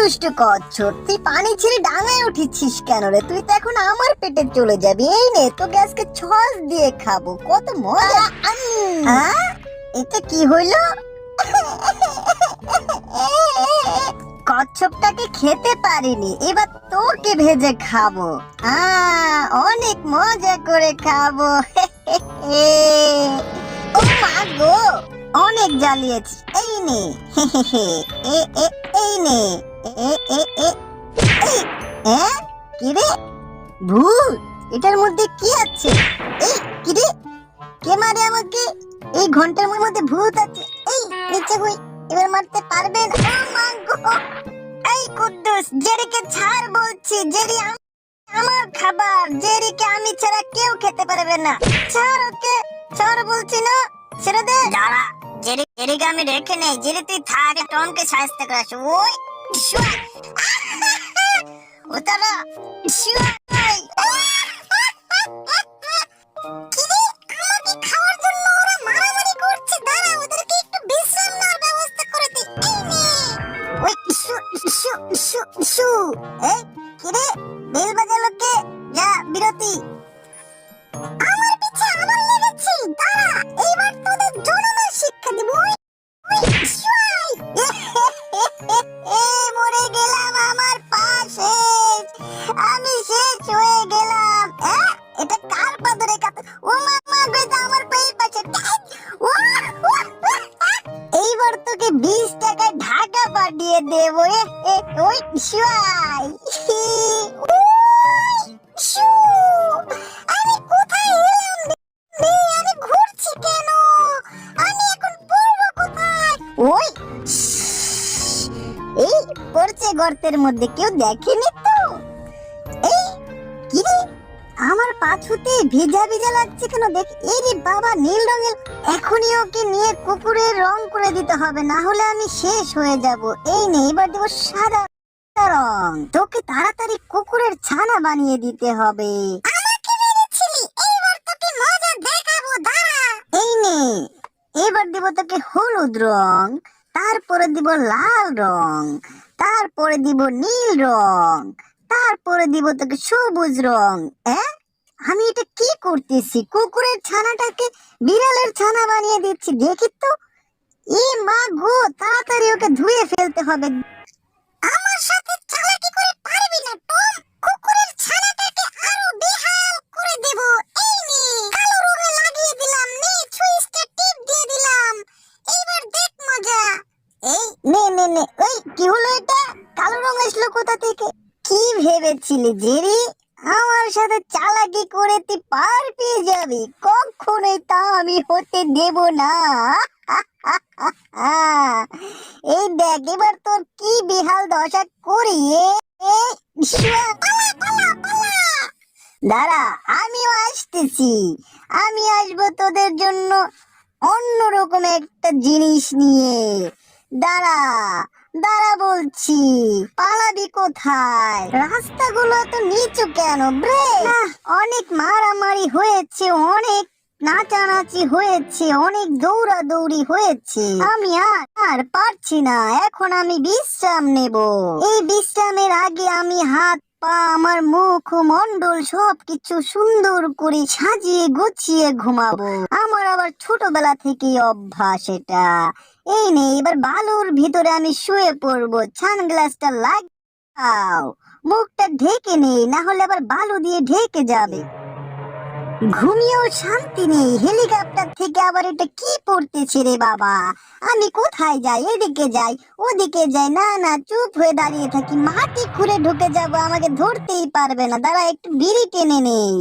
দুষ্টু কচ্ছপ, তুই পানি ছেড়ে ডাঙায় উঠেছিস কেন রে? তুই তো এখন আমার পেটে চলে যাবি। এই নে, তোকে আজকে ছস দিয়ে খাবো, কত মজা। এটা কি হইলো? কচ্ছপটাকে খেতে পারিনি, এবার তোকে ভেজে খাবো। অনেক মজা করে খাবো। ও মা গো, অনেক জ্বালিয়েছি। এই নে, এই নে, কি রে ভূত? এটার মধ্যে কি আছে? এই কি রে, কে মারে আমাকে? এই ঘন্টার মধ্যে ভূত আছে। এই নিচে হই, এবার মারতে পারবেন? ও মা গো, এই কুদ্দুস, জেরিকে ছাড় বলছি। জেরি আমার খাবার, জেরিকে আমি ছাড়া কেউ খেতে পারবে না। ছাড় ওকে, ছাড় বলছি না, ছেড়ে দে। দাঁড়া, জেরিকে আমি রেখে নেই। জেরি তুই থাক, টমকে সাহায্য করে আসো। ওই ও তারা খাওয়ার জন্য ওরা মারামারি করছে। দাঁড়া, ওদেরকে একটু বিশ্রাম নেওয়ার ব্যবস্থা করে দিই। ওই এই কি রে, বেল বাজালো কে? যা, বিরতি। আমার পিছে আবার লেগেছি। দাঁড়া, এইবার তোদের জনমের শিক্ষা দেব। মরে গেলাম, আমার পা শেষ, আমি শেষ হয়ে গেলাম। এটা কার পা ধরে কাটে? ও মা বেটা, আমার পায়ের পাশে। এইবার তোকে 20 টাকায় ঢাকা পাঠিয়ে দেবো। ওই শিওয়াই, আমি কোথায় এলাম রে? আমি ঘুরছি কেন? আমি এখন পড়বো কোথায়? ওই এই পড়ছে গর্তের মধ্যে, কেউ দেখেনি তো? এই কি রে, আমার পাছুতে ভেজা ভেজা লাগছে কেন? দেখ, এই রে বাবা, নীল রঙের। এখনই ওকে নিয়ে কুকুরের রং করে দিতে হবে, না হলে আমি শেষ হয়ে যাব। এই নে, এবার দেবো সাদা রং। তোকে তাড়াতাড়ি কুকুরের ছানা বানিয়ে দিতে হবে। আমাকে মেরেছিলি, এইবার তোকে মজা দেখাবো, দাঁড়া। এই নে, এবার দেব তোকে হলুদ রং, তারপরে দিব লাল রং, তারপরে দিব নীল রং, তারপরে দিব তোকে সবুজ রং। আমি এটা কি করতেছি? কুকুরের ছানাটাকে বিড়ালের ছানা বানিয়ে দিচ্ছি। দেখি তো, এ মা গো, তাড়াতাড়ি ওকে ধুয়ে ফেলতে হবে। আমার সাথে চালাকি করে পারবি না টম। কুকুরের ছানাটাকে আরো বেহাল করে দেব। এই নে, কালো রঙে লাগিয়ে দিলাম। নে, সুইচটা টিপ দিয়ে দিলাম। এইবার দেখ মজা। এই নে, ওই কি হলো এটা? কালো রং আসলো কোথা থেকে? কি ভেবেছিলি জেরি, আমার সাথে চালাকি করে তুই পার পেয়ে যাবি? কখনোই তা আমি হতে দেব না। এই দেখ, এবার তোর কি বেহাল দশা করি। দাঁড়া, আমিও আসতেছি। আমি আসবো তোদের জন্য অন্যরকম একটা জিনিস নিয়ে। দাঁড়া দাঁড়া বলছি, পালাবি কোথায়? রাস্তাগুলো তো নিচু কেন bre? অনেক মারামারি হয়েছে, অনেক নাচানাচি হয়েছে, অনেক দৌড়াদৌড়ি হয়েছে। আমি আর পারছি না, এখন আমি বিশ্রাম নেব। এই বিশ্রামের আগে আমি হাত পা, আমার মুখ মন্ডল সবকিছু সুন্দর করে সাজিয়ে গুছিয়ে ঘুমাবো। আমার আবার ছোটবেলা থেকেই অভ্যাস এটা। এই নে, এবার বালুর ভিতরে আমি শুয়ে পড়বো। সানগ্লাসটা লাগাও, মুখটা ঢেকে নেই, না হলে আবার বালু দিয়ে ঢেকে যাবে। ঘুমিয়েও শান্তি নেই। হেলিকপ্টার থেকে আবার এটা কি পড়তেছে রে বাবা? আমি কোথায় যাই? এদিকে যাই, ওদিকে যাই, না চুপ হয়ে দাঁড়িয়ে থাকি। মাটি খুঁড়ে ঢুকে যাব, আমাকে ধরতেই পারবে না। দাঁড়া, একটু বিড়ি টেনে নেই।